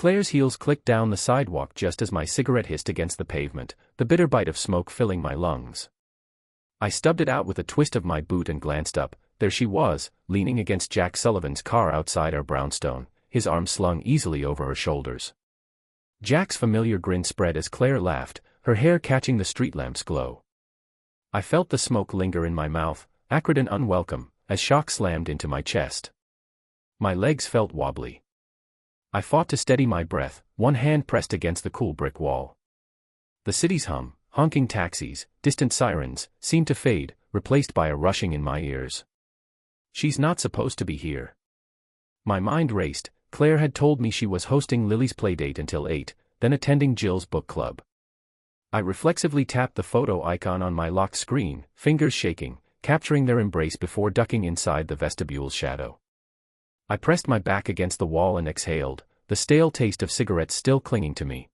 Claire's heels clicked down the sidewalk just as my cigarette hissed against the pavement, the bitter bite of smoke filling my lungs. I stubbed it out with a twist of my boot and glanced up. There she was, leaning against Jack Sullivan's car outside our brownstone, his arm slung easily over her shoulders. Jack's familiar grin spread as Claire laughed, her hair catching the street lamp's glow. I felt the smoke linger in my mouth, acrid and unwelcome, as shock slammed into my chest. My legs felt wobbly. I fought to steady my breath, one hand pressed against the cool brick wall. The city's hum, honking taxis, distant sirens, seemed to fade, replaced by a rushing in my ears. She's not supposed to be here. My mind raced. Claire had told me she was hosting Lily's playdate until 8, then attending Jill's book club. I reflexively tapped the photo icon on my locked screen, fingers shaking, capturing their embrace before ducking inside the vestibule's shadow. I pressed my back against the wall and exhaled, the stale taste of cigarettes still clinging to me.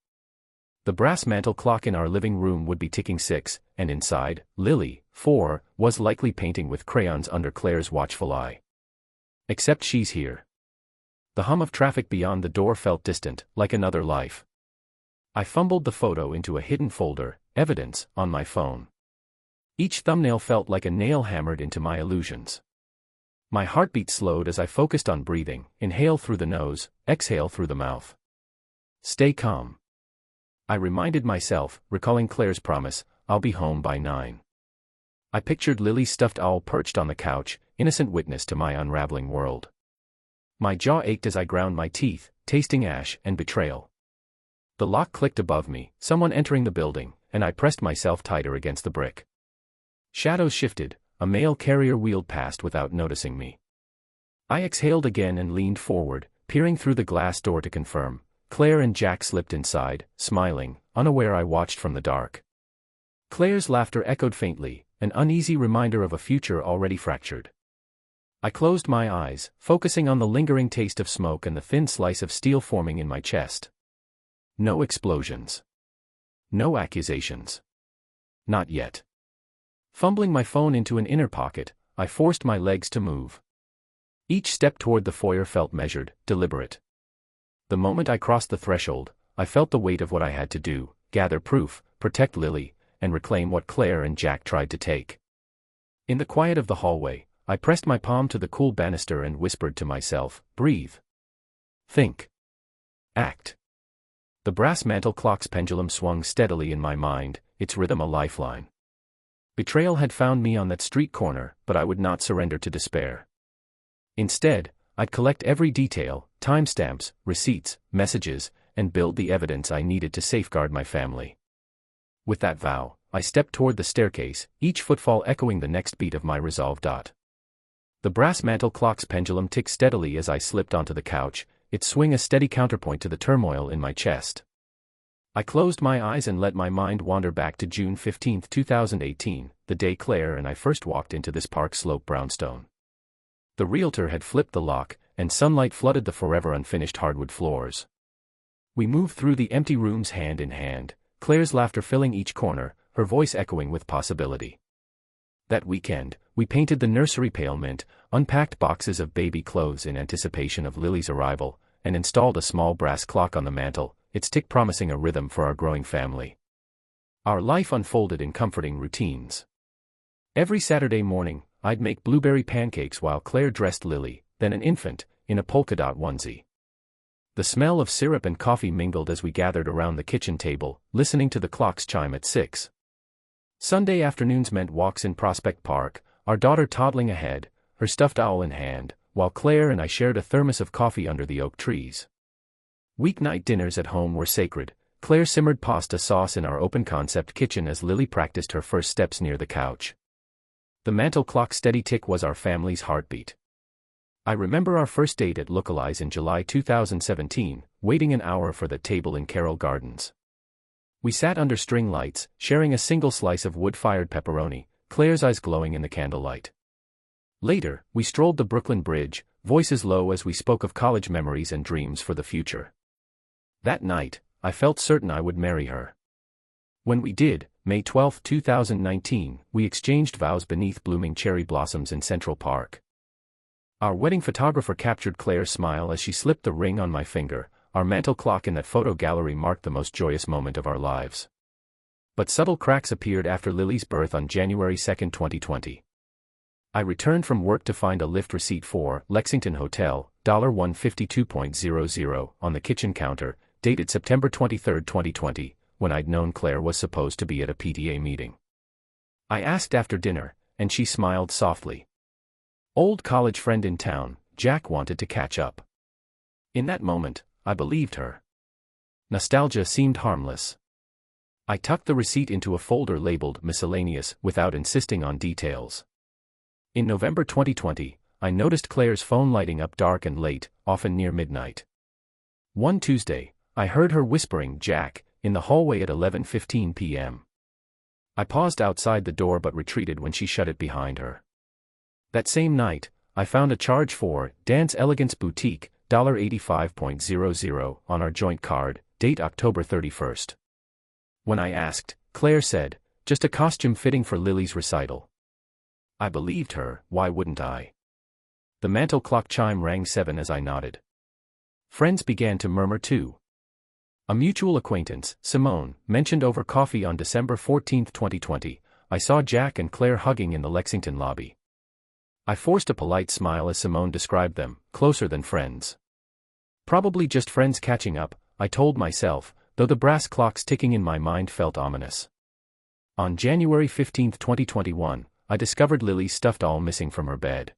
The brass mantel clock in our living room would be ticking 6, and inside, Lily, 4, was likely painting with crayons under Claire's watchful eye. Except she's here. The hum of traffic beyond the door felt distant, like another life. I fumbled the photo into a hidden folder, evidence, on my phone. Each thumbnail felt like a nail hammered into my illusions. My heartbeat slowed as I focused on breathing, inhale through the nose, exhale through the mouth. Stay calm. I reminded myself, recalling Claire's promise, I'll be home by 9. I pictured Lily's stuffed owl perched on the couch, innocent witness to my unraveling world. My jaw ached as I ground my teeth, tasting ash and betrayal. The lock clicked above me, someone entering the building, and I pressed myself tighter against the brick. Shadows shifted, a mail carrier wheeled past without noticing me. I exhaled again and leaned forward, peering through the glass door to confirm. Claire and Jack slipped inside, smiling, unaware I watched from the dark. Claire's laughter echoed faintly, an uneasy reminder of a future already fractured. I closed my eyes, focusing on the lingering taste of smoke and the thin slice of steel forming in my chest. No explosions. No accusations. Not yet. Fumbling my phone into an inner pocket, I forced my legs to move. Each step toward the foyer felt measured, deliberate. The moment I crossed the threshold, I felt the weight of what I had to do, gather proof, protect Lily, and reclaim what Claire and Jack tried to take. In the quiet of the hallway, I pressed my palm to the cool banister and whispered to myself, breathe. Think. Act. The brass mantel clock's pendulum swung steadily in my mind, its rhythm a lifeline. Betrayal had found me on that street corner, but I would not surrender to despair. Instead, I'd collect every detail, timestamps, receipts, messages, and build the evidence I needed to safeguard my family. With that vow, I stepped toward the staircase, each footfall echoing the next beat of my resolve. The brass mantel clock's pendulum ticked steadily as I slipped onto the couch, its swing a steady counterpoint to the turmoil in my chest. I closed my eyes and let my mind wander back to June 15, 2018, the day Claire and I first walked into this Park Slope brownstone. The realtor had flipped the lock, and sunlight flooded the forever unfinished hardwood floors. We moved through the empty rooms hand in hand, Claire's laughter filling each corner, her voice echoing with possibility. That weekend, we painted the nursery pale mint, unpacked boxes of baby clothes in anticipation of Lily's arrival, and installed a small brass clock on the mantel, its tick promising a rhythm for our growing family. Our life unfolded in comforting routines. Every Saturday morning, I'd make blueberry pancakes while Claire dressed Lily, then an infant, in a polka-dot onesie. The smell of syrup and coffee mingled as we gathered around the kitchen table, listening to the clocks chime at 6. Sunday afternoons meant walks in Prospect Park, our daughter toddling ahead, her stuffed owl in hand, while Claire and I shared a thermos of coffee under the oak trees. Weeknight dinners at home were sacred. Claire simmered pasta sauce in our open-concept kitchen as Lily practiced her first steps near the couch. The mantel clock's steady tick was our family's heartbeat. I remember our first date at Localize in July 2017, waiting an hour for the table in Carroll Gardens. We sat under string lights, sharing a single slice of wood-fired pepperoni, Claire's eyes glowing in the candlelight. Later, we strolled the Brooklyn Bridge, voices low as we spoke of college memories and dreams for the future. That night, I felt certain I would marry her. When we did, May 12, 2019, we exchanged vows beneath blooming cherry blossoms in Central Park. Our wedding photographer captured Claire's smile as she slipped the ring on my finger, Our mantel clock in that photo gallery marked the most joyous moment of our lives. But subtle cracks appeared after Lily's birth on January 2, 2020. I returned from work to find a lift receipt for Lexington Hotel, $152.00 on the kitchen counter, dated September 23, 2020, when I'd known Claire was supposed to be at a PTA meeting. I asked after dinner, and she smiled softly. Old college friend in town, Jack wanted to catch up. In that moment, I believed her. Nostalgia seemed harmless. I tucked the receipt into a folder labeled miscellaneous without insisting on details. In November 2020, I noticed Claire's phone lighting up dark and late, often near midnight. One Tuesday, I heard her whispering Jack in the hallway at 11:15 p.m. I paused outside the door but retreated when she shut it behind her. That same night, I found a charge for Dance Elegance Boutique, $85.00 on our joint card, date October 31st. When I asked, Claire said, just a costume fitting for Lily's recital. I believed her, why wouldn't I? The mantel clock chime rang 7 as I nodded. Friends began to murmur too. A mutual acquaintance, Simone, mentioned over coffee on December 14, 2020, I saw Jack and Claire hugging in the Lexington lobby. I forced a polite smile as Simone described them, closer than friends. Probably just friends catching up, I told myself, though the brass clocks ticking in my mind felt ominous. On January 15, 2021, I discovered Lily's stuffed doll missing from her bed.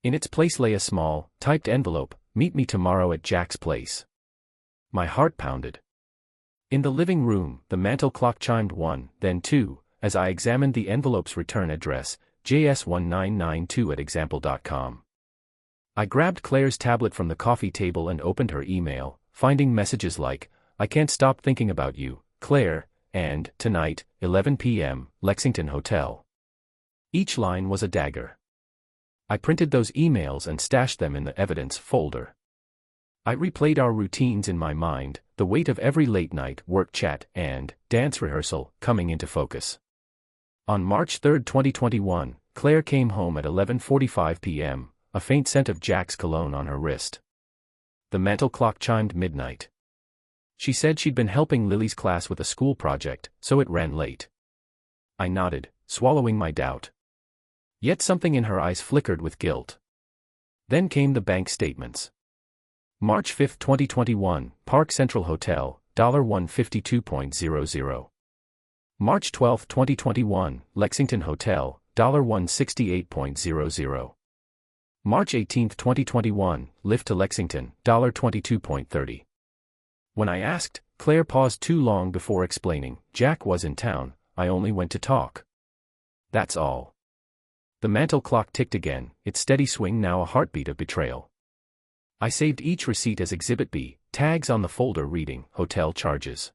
In its place lay a small, typed envelope, "Meet me tomorrow at Jack's place." My heart pounded. In the living room, the mantel clock chimed 1, then 2, as I examined the envelope's return address, js1992@example.com. I grabbed Claire's tablet from the coffee table and opened her email, finding messages like, "I can't stop thinking about you, Claire," and "Tonight, 11 p.m., Lexington Hotel." Each line was a dagger. I printed those emails and stashed them in the evidence folder. I replayed our routines in my mind, the weight of every late-night work chat and dance rehearsal coming into focus. On March 3, 2021, Claire came home at 11:45 p.m., a faint scent of Jack's cologne on her wrist. The mantel clock chimed midnight. She said she'd been helping Lily's class with a school project, so it ran late. I nodded, swallowing my doubt. Yet something in her eyes flickered with guilt. Then came the bank statements. March 5, 2021, Park Central Hotel, $152.00. March 12, 2021, Lexington Hotel, $168.00. March 18, 2021, lift to Lexington, $22.30. When I asked, Claire paused too long before explaining, Jack was in town, I only went to talk. That's all. The mantel clock ticked again, its steady swing now a heartbeat of betrayal. I saved each receipt as Exhibit B, tags on the folder reading, hotel charges.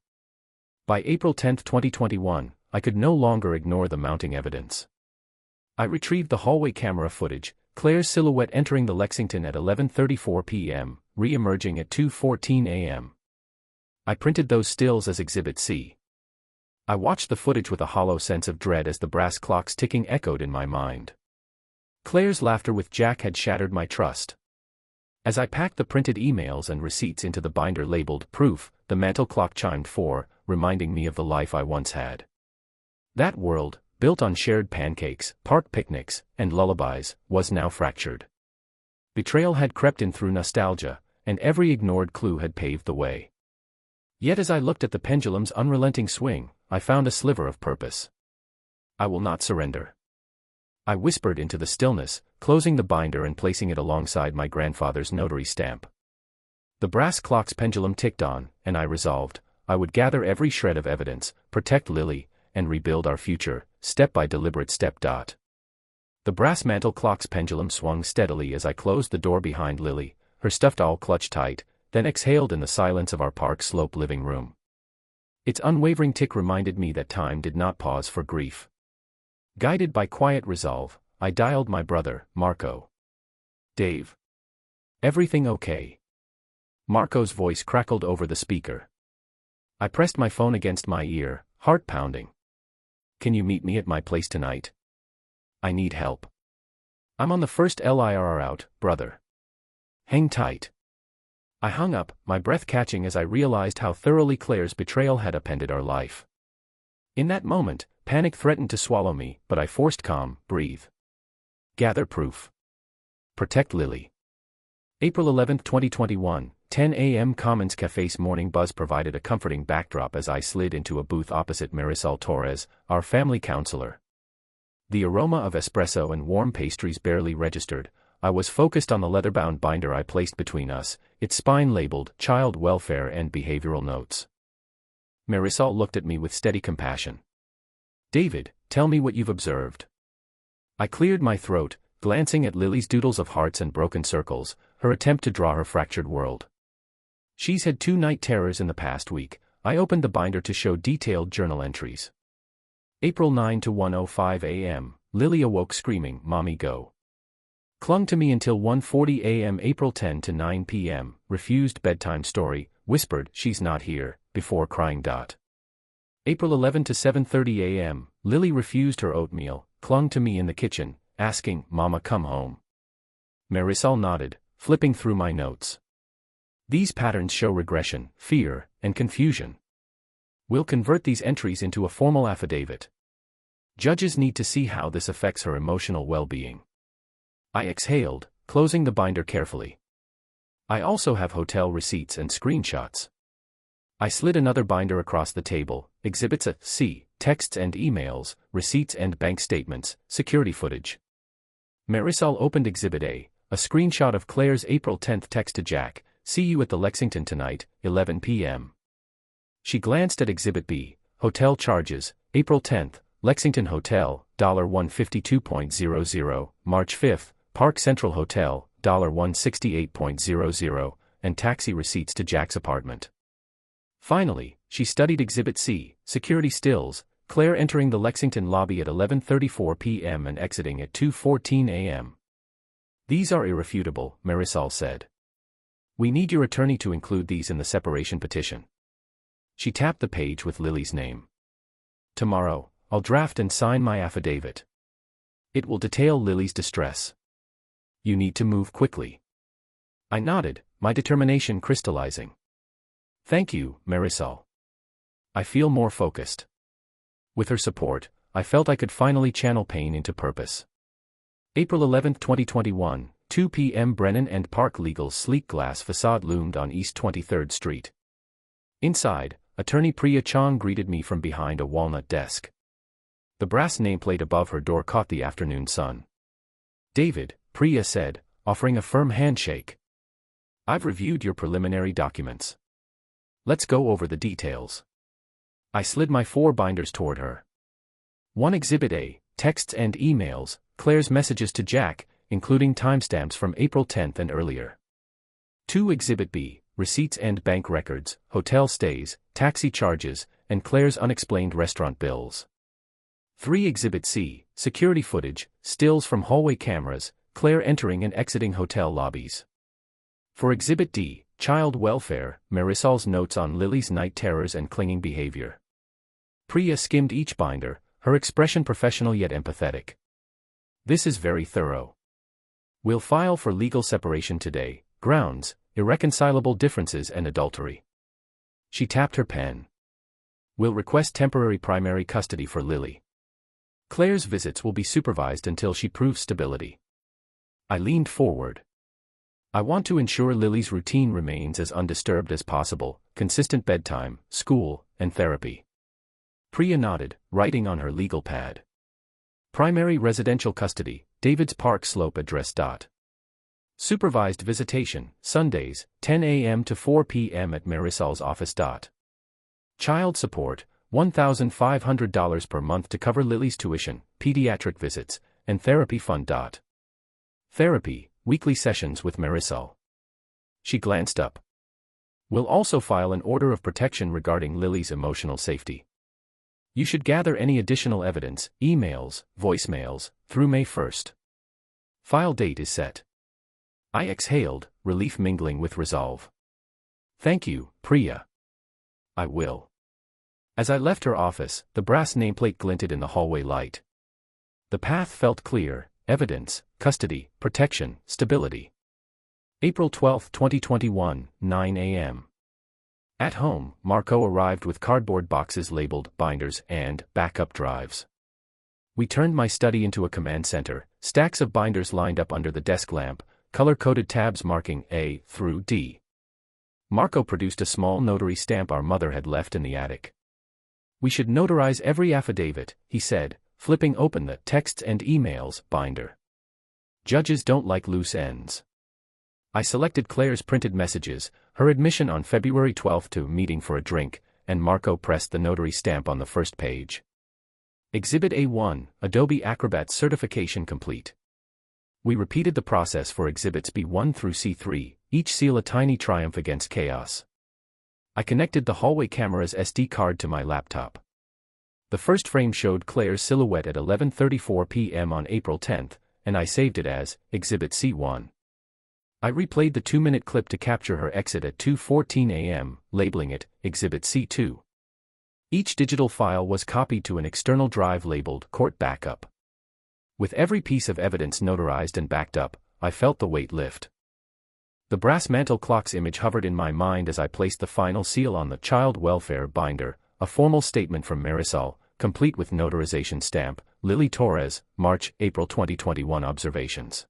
By April 10, 2021, I could no longer ignore the mounting evidence. I retrieved the hallway camera footage, Claire's silhouette entering the Lexington at 11:34 p.m., re-emerging at 2:14 a.m. I printed those stills as Exhibit C. I watched the footage with a hollow sense of dread as the brass clocks ticking echoed in my mind. Claire's laughter with Jack had shattered my trust. As I packed the printed emails and receipts into the binder labeled Proof, the mantel clock chimed 4, reminding me of the life I once had. That world, built on shared pancakes, park picnics, and lullabies, was now fractured. Betrayal had crept in through nostalgia, and every ignored clue had paved the way. Yet as I looked at the pendulum's unrelenting swing, I found a sliver of purpose. I will not surrender. I whispered into the stillness, closing the binder and placing it alongside my grandfather's notary stamp. The brass clock's pendulum ticked on, and I resolved, I would gather every shred of evidence, protect Lily, and rebuild our future, step by deliberate step. The brass mantel clock's pendulum swung steadily as I closed the door behind Lily, her stuffed doll clutched tight, then exhaled in the silence of our Park Slope living room. Its unwavering tick reminded me that time did not pause for grief. Guided by quiet resolve, I dialed my brother, Marco. "Dave. Everything okay?" Marco's voice crackled over the speaker. I pressed my phone against my ear, heart pounding. "Can you meet me at my place tonight? I need help. I'm on the first LIRR out, brother. Hang tight." I hung up, my breath catching as I realized how thoroughly Claire's betrayal had upended our life. In that moment, panic threatened to swallow me, but I forced calm, breathe. Gather proof. Protect Lily. April 11, 2021, 10 a.m. Commons Cafe's morning buzz provided a comforting backdrop as I slid into a booth opposite Marisol Torres, our family counselor. The aroma of espresso and warm pastries barely registered. I was focused on the leather-bound binder I placed between us, its spine labeled Child Welfare and Behavioral Notes. Marisol looked at me with steady compassion. David, tell me what you've observed. I cleared my throat, glancing at Lily's doodles of hearts and broken circles, her attempt to draw her fractured world. She's had 2 night terrors in the past week. I opened the binder to show detailed journal entries. April 9 to 1:05 a.m., Lily awoke screaming, "Mommy, go." Clung to me until 1:40 a.m. April 10 to 9 p.m., refused bedtime story, whispered, "She's not here," before crying. April 11 to 7:30 a.m., Lily refused her oatmeal, clung to me in the kitchen, asking, "Mama, come home." Marisol nodded, flipping through my notes. These patterns show regression, fear, and confusion. We'll convert these entries into a formal affidavit. Judges need to see how this affects her emotional well-being. I exhaled, closing the binder carefully. I also have hotel receipts and screenshots. I slid another binder across the table, Exhibits A, C, texts and emails, receipts and bank statements, security footage. Marisol opened Exhibit A screenshot of Claire's April 10 text to Jack, "See you at the Lexington tonight, 11 p.m. She glanced at Exhibit B, hotel charges, April 10, Lexington Hotel, $152.00, March 5, Park Central Hotel, $168.00, and taxi receipts to Jack's apartment. Finally, she studied Exhibit C, security stills, Claire entering the Lexington lobby at 11:34 p.m. and exiting at 2:14 a.m. "These are irrefutable," Marisol said. "We need your attorney to include these in the separation petition." She tapped the page with Lily's name. "Tomorrow, I'll draft and sign my affidavit. It will detail Lily's distress. You need to move quickly." I nodded, my determination crystallizing. "Thank you, Marisol. I feel more focused." With her support, I felt I could finally channel pain into purpose. April 11, 2021, 2 p.m. Brennan and Park Legal's sleek glass facade loomed on East 23rd Street. Inside, attorney Priya Chong greeted me from behind a walnut desk. The brass nameplate above her door caught the afternoon sun. "David," Priya said, offering a firm handshake. "I've reviewed your preliminary documents. Let's go over the details." I slid my 4 binders toward her. 1 Exhibit A, texts and emails, Claire's messages to Jack, including timestamps from April 10 and earlier. 2 Exhibit B, receipts and bank records, hotel stays, taxi charges, and Claire's unexplained restaurant bills. 3 Exhibit C, security footage, stills from hallway cameras, Claire entering and exiting hotel lobbies. For Exhibit D, child welfare, Marisol's notes on Lily's night terrors and clinging behavior. Priya skimmed each binder, her expression professional yet empathetic. "This is very thorough. We'll file for legal separation today, grounds, irreconcilable differences and adultery." She tapped her pen. "We'll request temporary primary custody for Lily. Claire's visits will be supervised until she proves stability." I leaned forward. "I want to ensure Lily's routine remains as undisturbed as possible, consistent bedtime, school, and therapy." Priya nodded, writing on her legal pad. "Primary residential custody, David's Park Slope address. Supervised visitation, Sundays, 10 a.m. to 4 p.m. at Marisol's office. Child support, $1,500 per month to cover Lily's tuition, pediatric visits, and therapy fund. Therapy, weekly sessions with Marisol." She glanced up. "We'll also file an order of protection regarding Lily's emotional safety. You should gather any additional evidence, emails, voicemails, through May 1. File date is set." I exhaled, relief mingling with resolve. "Thank you, Priya. I will." As I left her office, the brass nameplate glinted in the hallway light. The path felt clear: evidence, custody, protection, stability. April 12, 2021, 9 a.m. At home, Marco arrived with cardboard boxes labeled binders and backup drives. We turned my study into a command center, stacks of binders lined up under the desk lamp, color-coded tabs marking A through D. Marco produced a small notary stamp our mother had left in the attic. "We should notarize every affidavit," he said, flipping open the texts and emails binder. "Judges don't like loose ends." I selected Claire's printed messages, her admission on February 12 to meeting for a drink, and Marco pressed the notary stamp on the first page. Exhibit A1, Adobe Acrobat certification complete. We repeated the process for exhibits B1 through C3, each seal a tiny triumph against chaos. I connected the hallway camera's SD card to my laptop. The first frame showed Claire's silhouette at 11:34 p.m. on April 10, and I saved it as Exhibit C1. I replayed the 2-minute clip to capture her exit at 2:14 a.m., labeling it Exhibit C2. Each digital file was copied to an external drive labeled Court Backup. With every piece of evidence notarized and backed up, I felt the weight lift. The brass mantel clock's image hovered in my mind as I placed the final seal on the child welfare binder, a formal statement from Marisol, complete with notarization stamp, Lily Torres, March-April 2021 observations.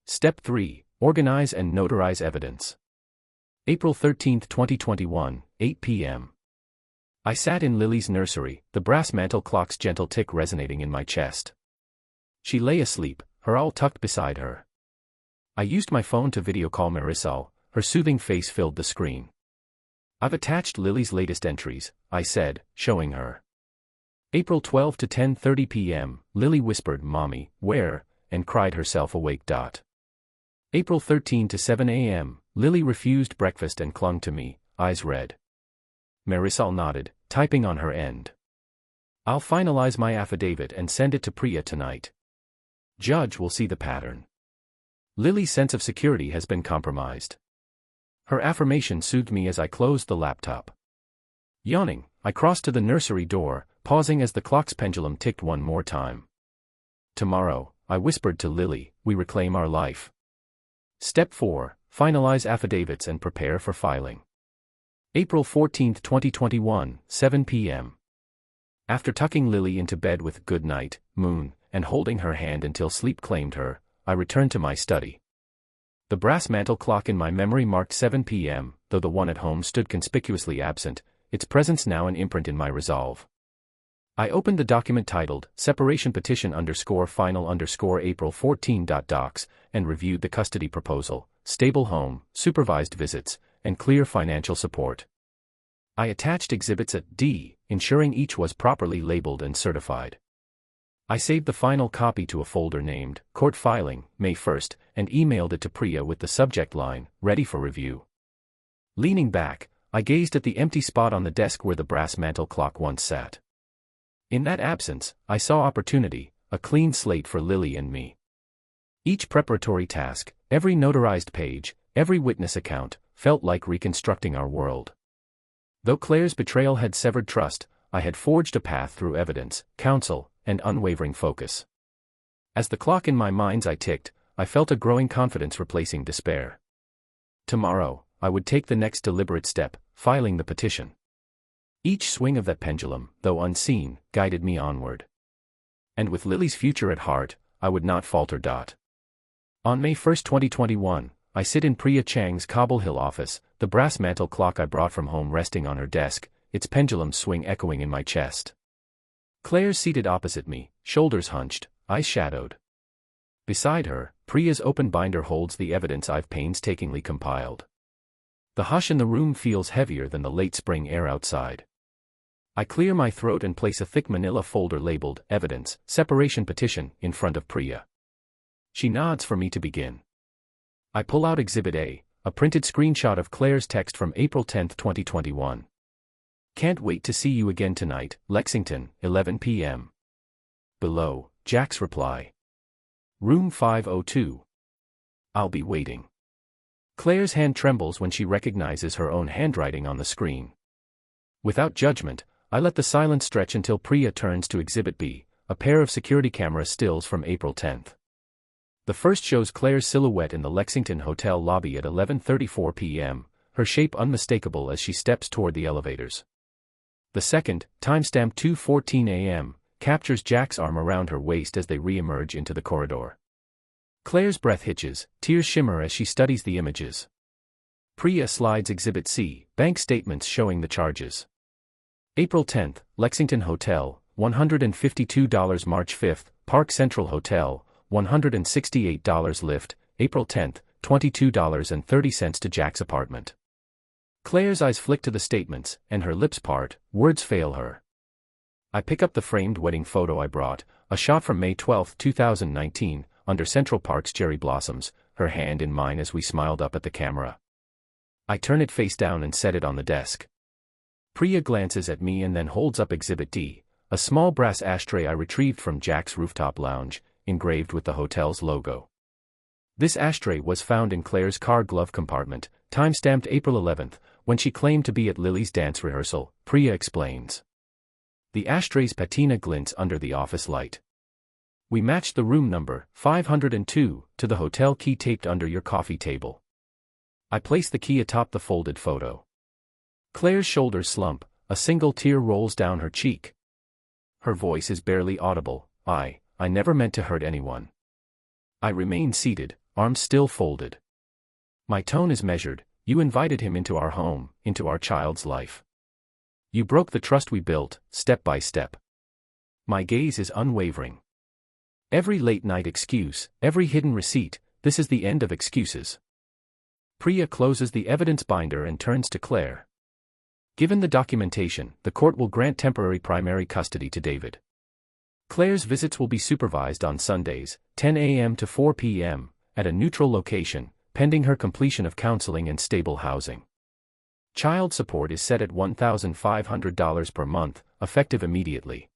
Step 3. Organize and notarize evidence. April 13, 2021, 8 p.m. I sat in Lily's nursery, the brass mantel clock's gentle tick resonating in my chest. She lay asleep, her awl tucked beside her. I used my phone to video call Marisol, her soothing face filled the screen. "I've attached Lily's latest entries," I said, showing her. April 12 to 10:30 p.m., Lily whispered, "Mommy, where?" and cried herself awake. April 13 to 7 a.m., Lily refused breakfast and clung to me, eyes red. Marisol nodded, typing on her end. "I'll finalize my affidavit and send it to Priya tonight. Judge will see the pattern." Lily's sense of security has been compromised. Her affirmation soothed me as I closed the laptop. Yawning, I crossed to the nursery door, pausing as the clock's pendulum ticked one more time. "Tomorrow," I whispered to Lily, "we reclaim our life." Step 4. Finalize affidavits and prepare for filing. April 14, 2021, 7 p.m. After tucking Lily into bed with "Good night, Moon," and holding her hand until sleep claimed her, I returned to my study. The brass mantel clock in my memory marked 7 p.m., though the one at home stood conspicuously absent, its presence now an imprint in my resolve. I opened the document titled Separation Petition _Final April 14.docs and reviewed the custody proposal, stable home, supervised visits, and clear financial support. I attached exhibits at D, ensuring each was properly labeled and certified. I saved the final copy to a folder named Court Filing, May 1st, and emailed it to Priya with the subject line, "Ready for review." Leaning back, I gazed at the empty spot on the desk where the brass mantel clock once sat. In that absence, I saw opportunity, a clean slate for Lily and me. Each preparatory task, every notarized page, every witness account, felt like reconstructing our world. Though Claire's betrayal had severed trust, I had forged a path through evidence, counsel, and unwavering focus. As the clock in my mind's eye ticked, I felt a growing confidence replacing despair. Tomorrow, I would take the next deliberate step, filing the petition. Each swing of that pendulum, though unseen, guided me onward. And with Lily's future at heart, I would not falter. On May 1, 2021, I sit in Priya Chang's Cobble Hill office, the brass mantel clock I brought from home resting on her desk, its pendulum swing echoing in my chest. Claire's seated opposite me, shoulders hunched, eyes shadowed. Beside her, Priya's open binder holds the evidence I've painstakingly compiled. The hush in the room feels heavier than the late spring air outside. I clear my throat and place a thick manila folder labeled Evidence, Separation Petition in front of Priya. She nods for me to begin. I pull out Exhibit A, a printed screenshot of Claire's text from April 10, 2021. "Can't wait to see you again tonight, Lexington, 11 p.m. Below, Jack's reply. Room 502. I'll be waiting. Claire's hand trembles when she recognizes her own handwriting on the screen. Without judgment, I let the silence stretch until Priya turns to Exhibit B, a pair of security camera stills from April 10. The first shows Claire's silhouette in the Lexington Hotel lobby at 11:34 p.m., her shape unmistakable as she steps toward the elevators. The second, timestamped 2:14 a.m., captures Jack's arm around her waist as they re-emerge into the corridor. Claire's breath hitches, tears shimmer as she studies the images. Priya slides Exhibit C, bank statements showing the charges. April 10, Lexington Hotel, $152 March 5, Park Central Hotel, $168 Lyft, April 10, $22.30 to Jack's apartment. Claire's eyes flick to the statements, and her lips part, words fail her. I pick up the framed wedding photo I brought, a shot from May 12, 2019, under Central Park's cherry blossoms, her hand in mine as we smiled up at the camera. I turn it face down and set it on the desk. Priya glances at me and then holds up Exhibit D, a small brass ashtray I retrieved from Jack's rooftop lounge, engraved with the hotel's logo. This ashtray was found in Claire's car glove compartment, timestamped April 11th, when she claimed to be at Lily's dance rehearsal, Priya explains. The ashtray's patina glints under the office light. We matched the room number, 502, to the hotel key taped under your coffee table. I place the key atop the folded photo. Claire's shoulders slump, a single tear rolls down her cheek. Her voice is barely audible. I never meant to hurt anyone. I remain seated, arms still folded. My tone is measured. You invited him into our home, into our child's life. You broke the trust we built, step by step. My gaze is unwavering. Every late-night excuse, every hidden receipt, this is the end of excuses. Priya closes the evidence binder and turns to Claire. Given the documentation, the court will grant temporary primary custody to David. Claire's visits will be supervised on Sundays, 10 a.m. to 4 p.m., at a neutral location, pending her completion of counseling and stable housing. Child support is set at $1,500 per month, effective immediately.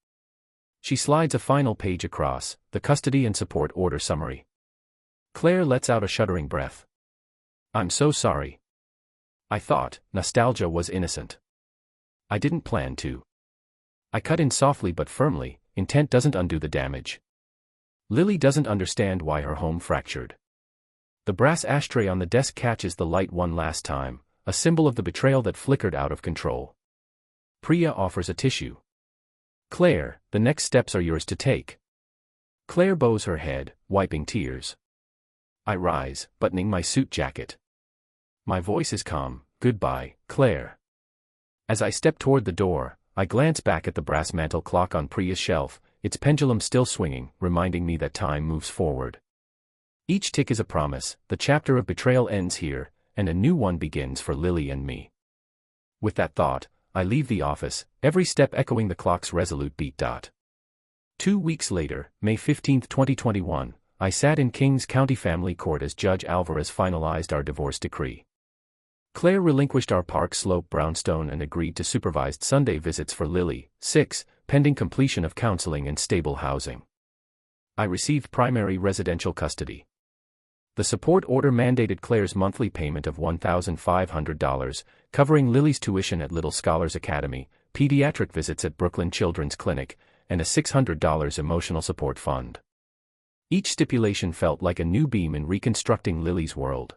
She slides a final page across, the custody and support order summary. Claire lets out a shuddering breath. I'm so sorry. I thought nostalgia was innocent. I didn't plan to. I cut in softly but firmly, intent doesn't undo the damage. Lily doesn't understand why her home fractured. The brass ashtray on the desk catches the light one last time, a symbol of the betrayal that flickered out of control. Priya offers a tissue. Claire, the next steps are yours to take. Claire bows her head, wiping tears. I rise, buttoning my suit jacket. My voice is calm. Goodbye, Claire. As I step toward the door, I glance back at the brass mantel clock on Priya's shelf, its pendulum still swinging, reminding me that time moves forward. Each tick is a promise, the chapter of betrayal ends here, and a new one begins for Lily and me. With that thought, I leave the office, every step echoing the clock's resolute beat. 2 weeks later, May 15, 2021, I sat in Kings County Family Court as Judge Alvarez finalized our divorce decree. Claire relinquished our Park Slope brownstone and agreed to supervised Sunday visits for Lily, 6, pending completion of counseling and stable housing. I received primary residential custody. The support order mandated Claire's monthly payment of $1,500, covering Lily's tuition at Little Scholars Academy, pediatric visits at Brooklyn Children's Clinic, and a $600 emotional support fund. Each stipulation felt like a new beam in reconstructing Lily's world.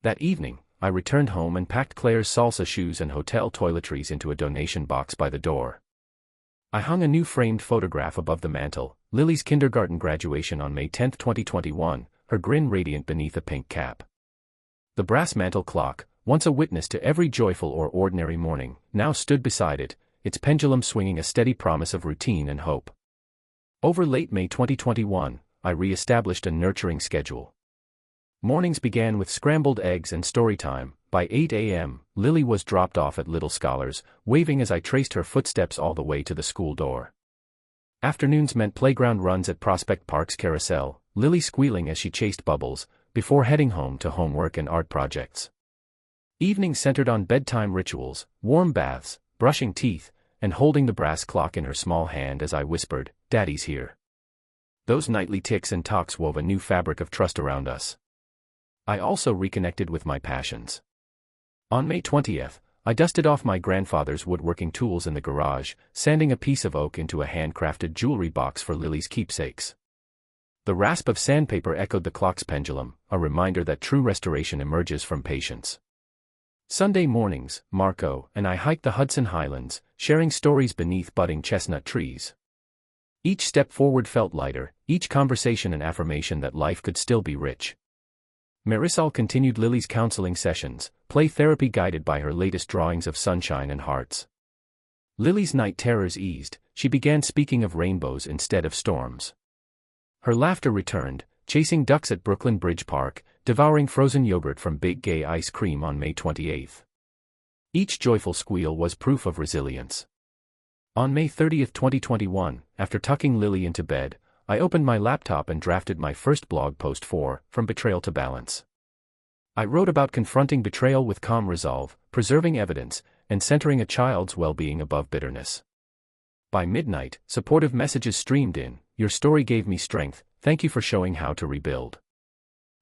That evening, I returned home and packed Claire's salsa shoes and hotel toiletries into a donation box by the door. I hung a new framed photograph above the mantel, Lily's kindergarten graduation on May 10, 2021, her grin radiant beneath a pink cap. The brass mantel clock, once a witness to every joyful or ordinary morning, now stood beside it, its pendulum swinging a steady promise of routine and hope. Over late May 2021, I re-established a nurturing schedule. Mornings began with scrambled eggs and story time. By 8 a.m., Lily was dropped off at Little Scholars, waving as I traced her footsteps all the way to the school door. Afternoons meant playground runs at Prospect Park's carousel, Lily squealing as she chased bubbles, before heading home to homework and art projects. Evenings centered on bedtime rituals, warm baths, brushing teeth, and holding the brass clock in her small hand as I whispered, "Daddy's here." Those nightly ticks and talks wove a new fabric of trust around us. I also reconnected with my passions. On May 20th, I dusted off my grandfather's woodworking tools in the garage, sanding a piece of oak into a handcrafted jewelry box for Lily's keepsakes. The rasp of sandpaper echoed the clock's pendulum, a reminder that true restoration emerges from patience. Sunday mornings, Marco and I hiked the Hudson Highlands, sharing stories beneath budding chestnut trees. Each step forward felt lighter, each conversation an affirmation that life could still be rich. Marisol continued Lily's counseling sessions, play therapy guided by her latest drawings of sunshine and hearts. Lily's night terrors eased, she began speaking of rainbows instead of storms. Her laughter returned, chasing ducks at Brooklyn Bridge Park, devouring frozen yogurt from Big Gay Ice Cream on May 28. Each joyful squeal was proof of resilience. On May 30, 2021, after tucking Lily into bed, I opened my laptop and drafted my first blog post for From Betrayal to Balance. I wrote about confronting betrayal with calm resolve, preserving evidence, and centering a child's well-being above bitterness. By midnight, supportive messages streamed in. Your story gave me strength, thank you for showing how to rebuild.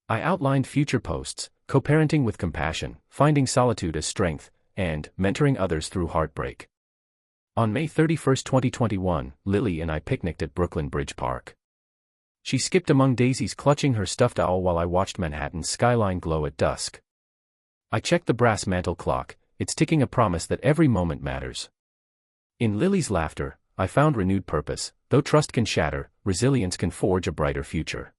I outlined future posts, co-parenting with compassion, finding solitude as strength, and mentoring others through heartbreak. On May 31, 2021, Lily and I picnicked at Brooklyn Bridge Park. She skipped among daisies clutching her stuffed owl while I watched Manhattan's skyline glow at dusk. I checked the brass mantel clock, it's ticking, a promise that every moment matters. In Lily's laughter, I found renewed purpose. Though trust can shatter, resilience can forge a brighter future.